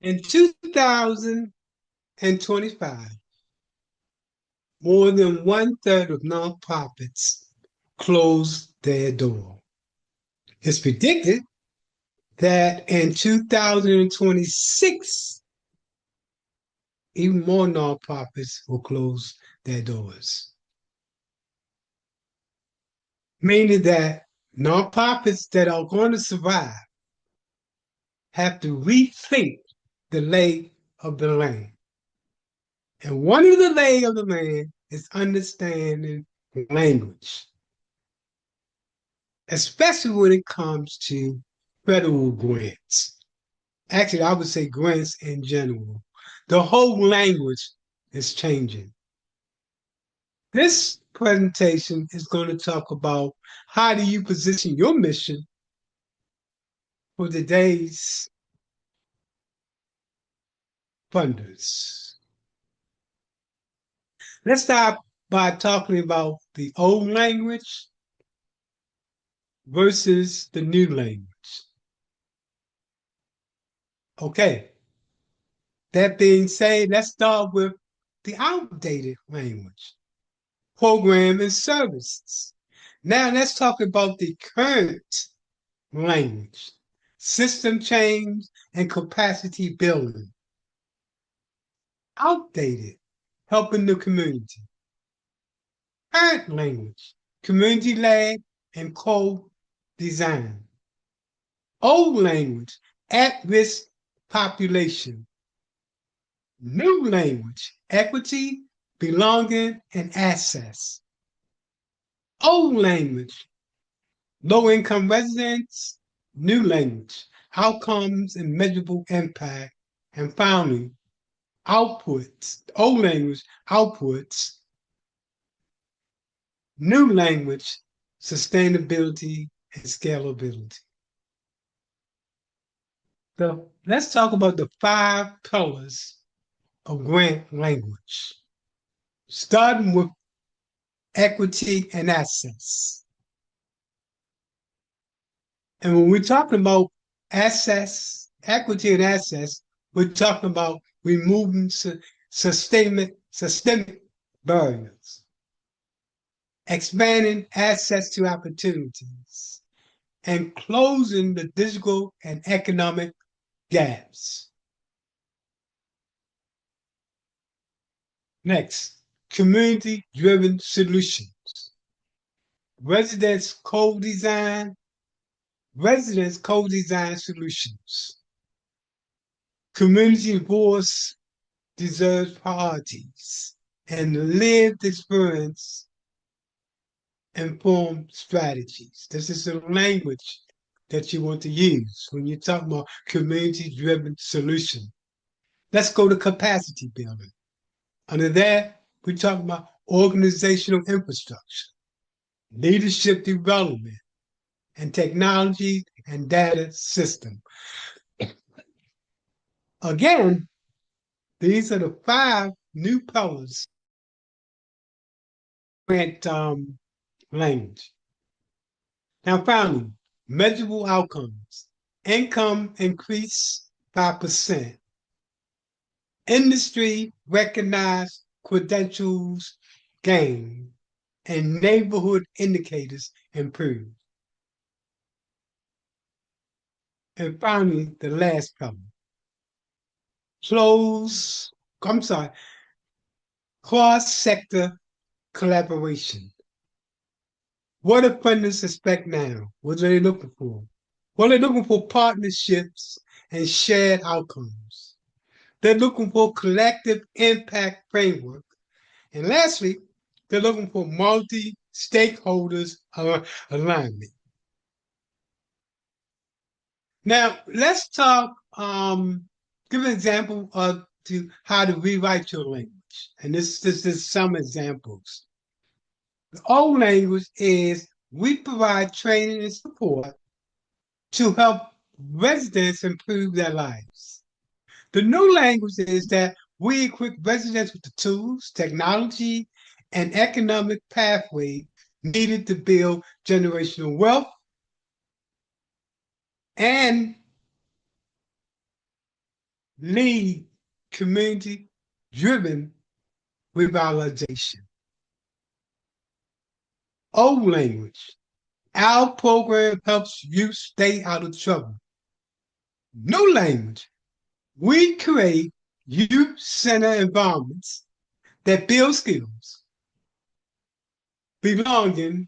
In 2025, more than one-third of nonprofits closed their door. It's predicted that in 2026, even more nonprofits will close their doors, meaning that nonprofits that are going to survive have to rethink the lay of the land. And one of the lay of the land is understanding language, especially when it comes to federal grants. Actually, I would say grants in general. The whole language is changing. This presentation is going to talk about how do you position your mission for today's funders. Let's start by talking about the old language versus the new language. Okay, that being said, let's start with the outdated language, program and services. Now let's talk about the current language, system change and capacity building. Outdated, helping the community. Current language, community-led and co-design. Old language, at-risk population. New language, equity, belonging, and access. Old language, low-income residents. New language, outcomes and measurable impact. And finally, outputs, old language, outputs. New language, sustainability, and scalability. So let's talk about the 5 pillars of grant language, starting with equity and access. And when we're talking about access, equity and access, we're talking about removing systemic barriers, expanding access to opportunities, and closing the digital and economic gaps. Next, community-driven solutions. Residents co-design solutions. Community voice deserves priorities, and lived experience inform strategies. This is the language that you want to use when you're talking about community-driven solution. Let's go to capacity building. Under that, we're talking about organizational infrastructure, leadership development, and technology and data system. Again, these are the 5 new pillars grant language. Now, finally, measurable outcomes. Income increase 5%. Industry recognized credentials gain, and neighborhood indicators improve. And finally, the last pillar. Cross-sector collaboration. What do funders expect now? What are they looking for? Well, they're looking for partnerships and shared outcomes. They're looking for collective impact framework. And lastly, they're looking for multi-stakeholders alignment. Now, let's talk, give an example of how to rewrite your language. And this is some examples. The old language is we provide training and support to help residents improve their lives. The new language is that we equip residents with the tools, technology, and economic pathway needed to build generational wealth and lead community-driven revitalization. Old language. Our program helps you stay out of trouble. New language. We create youth-centered environments that build skills, belonging,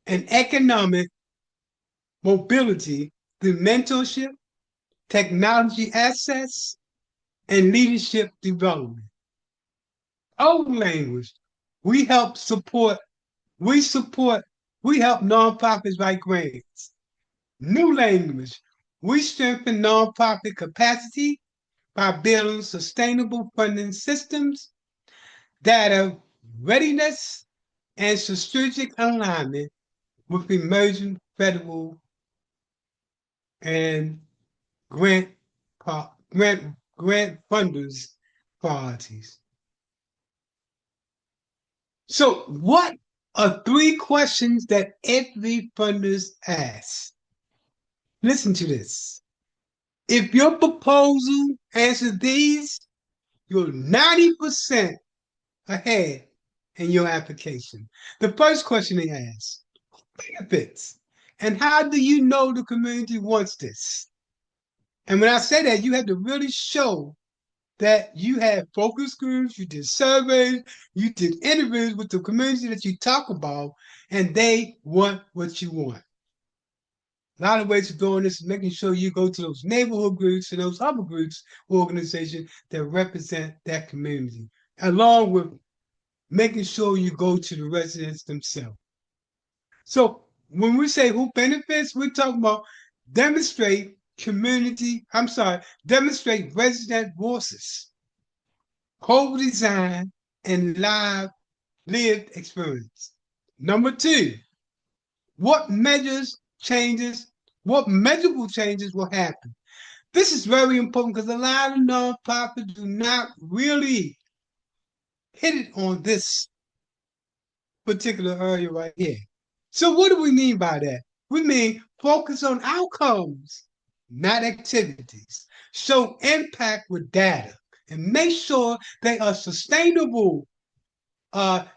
and economic mobility through mentorship, technology access, and leadership development. Old language. We help support, we support, we help nonprofits write grants. New language. We strengthen nonprofit capacity by building sustainable funding systems, data readiness, and strategic alignment with emerging federal and grant grant funders' priorities. So, what are three questions that every funders asks? Listen to this. If your proposal answers these, you're 90% ahead in your application. The first question they ask, benefits. And how do you know the community wants this? And when I say that, you have to really show that you had focus groups, you did surveys, you did interviews with the community that you talk about, and they want what you want. A lot of ways of doing this is making sure you go to those neighborhood groups and those other groups, organizations that represent that community, along with making sure you go to the residents themselves. So when we say who benefits, we're talking about demonstrate demonstrate resident voices, co-design, and lived experience. Number two, what what measurable changes will happen? This is very important because a lot of nonprofits do not really hit it on this particular area right here. So what do we mean by that? We mean focus on outcomes, not activities. Show impact with data and make sure they are sustainable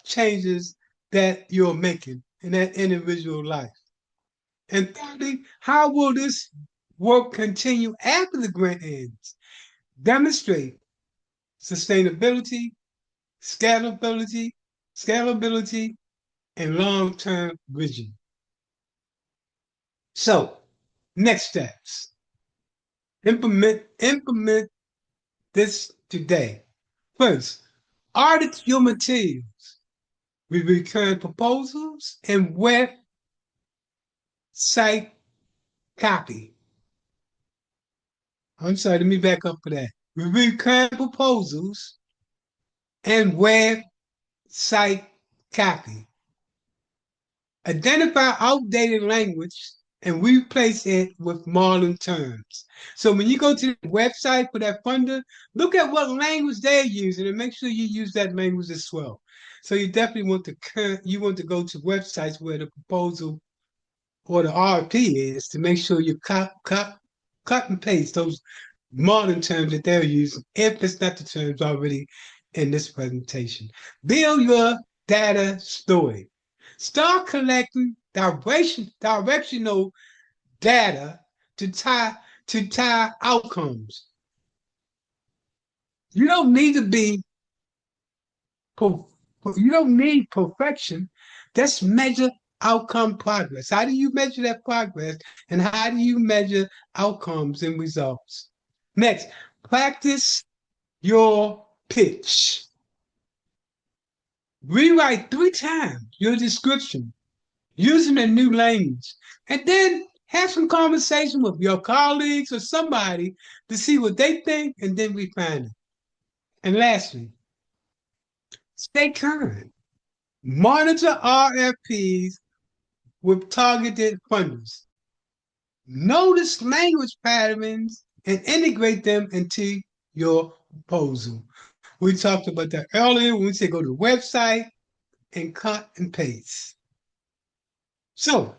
changes that you're making in that individual life. And thirdly, how will this work continue after the grant ends? Demonstrate sustainability, scalability, scalability, and long-term vision. So, next steps. Implement this today. First, audit your materials. We return proposals and website copy. I'm sorry, let me back up for that. We return proposals and website copy. Identify outdated language and replace it with modern terms. So when you go to the website for that funder, look at what language they're using and make sure you use that language as well. So you definitely want to go to websites where the proposal or the RFP is to make sure you cut and paste those modern terms that they're using if it's not the terms already in this presentation. Build your data story. Start collecting directional data to tie outcomes. You don't need to be you don't need perfection. Just measure outcome progress. How do you measure that progress, and how do you measure outcomes and results? Next, practice your pitch. Rewrite 3 times your description using a new language, and then have some conversation with your colleagues or somebody to see what they think, and then refine it. And lastly, stay current. Monitor RFPs with targeted funders. Notice language patterns and integrate them into your proposal. We talked about that earlier when we said go to the website and cut and paste. So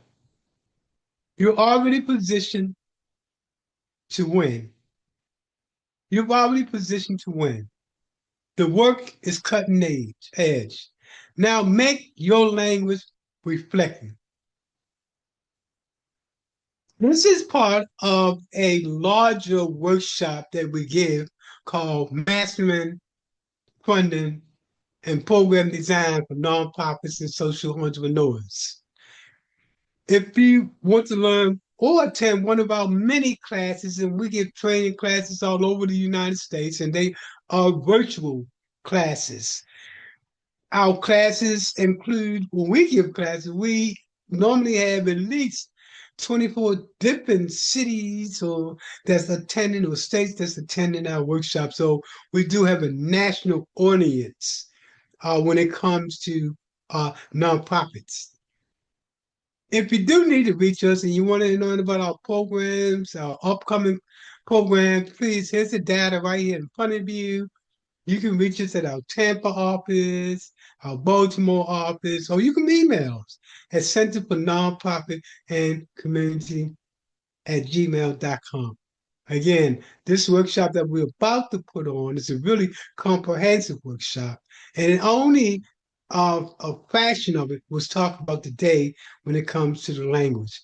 you're already positioned to win. You're already positioned to win. The work is cutting edge. Now make your language reflective. This is part of a larger workshop that we give called Mastering Funding and Program Design for Nonprofits and Social Entrepreneurs. If you want to learn or attend one of our many classes, and we give training classes all over the United States, and they are virtual classes. Our classes include, when we give classes, we normally have at least 24 different cities or that's attending or states that's attending our workshop. So we do have a national audience when it comes to nonprofits. If you do need to reach us and you want to learn about our programs, our upcoming programs, please, here's the data right here in front of you. You can reach us at our Tampa office, our Baltimore office, or you can email us at Center for Nonprofit and Community at gmail.com. Again, this workshop that we're about to put on is a really comprehensive workshop, and only a fraction of it was talked about today when it comes to the language.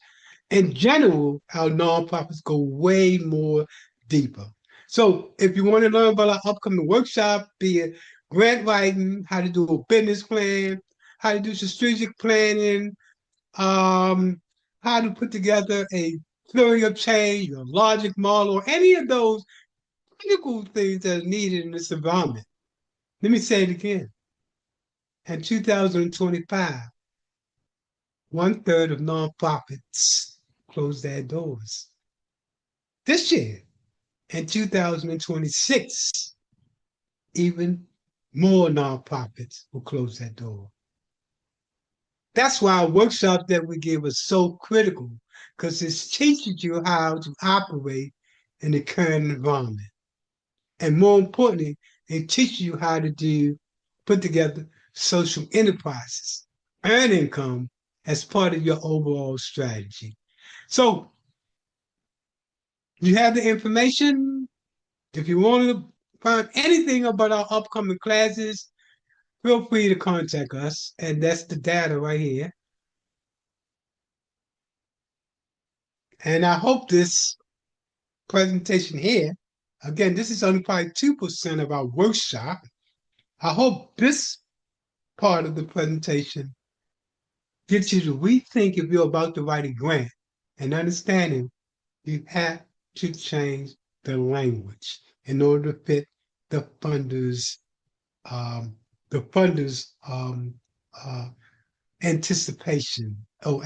In general, our nonprofits go way more deeper. So if you want to learn about our upcoming workshop, be it grant writing, how to do a business plan, how to do strategic planning, how to put together a theory of change, a logic model, or any of those critical things that are needed in this environment. Let me say it again. In 2025, 1/3 of nonprofits closed their doors. This year, in 2026, even more nonprofits will close their door. That's why workshops that we give are so critical, because it teaches you how to operate in the current environment. And more importantly, it teaches you how to put together social enterprises, earn income as part of your overall strategy. So you have the information. If you want to find anything about our upcoming classes, feel free to contact us. And that's the data right here. And I hope this presentation here, again, this is only probably 2% of our workshop. I hope this part of the presentation gets you to rethink if you're about to write a grant and understanding you have to change the language in order to fit the funders' um, the funders' anticipation or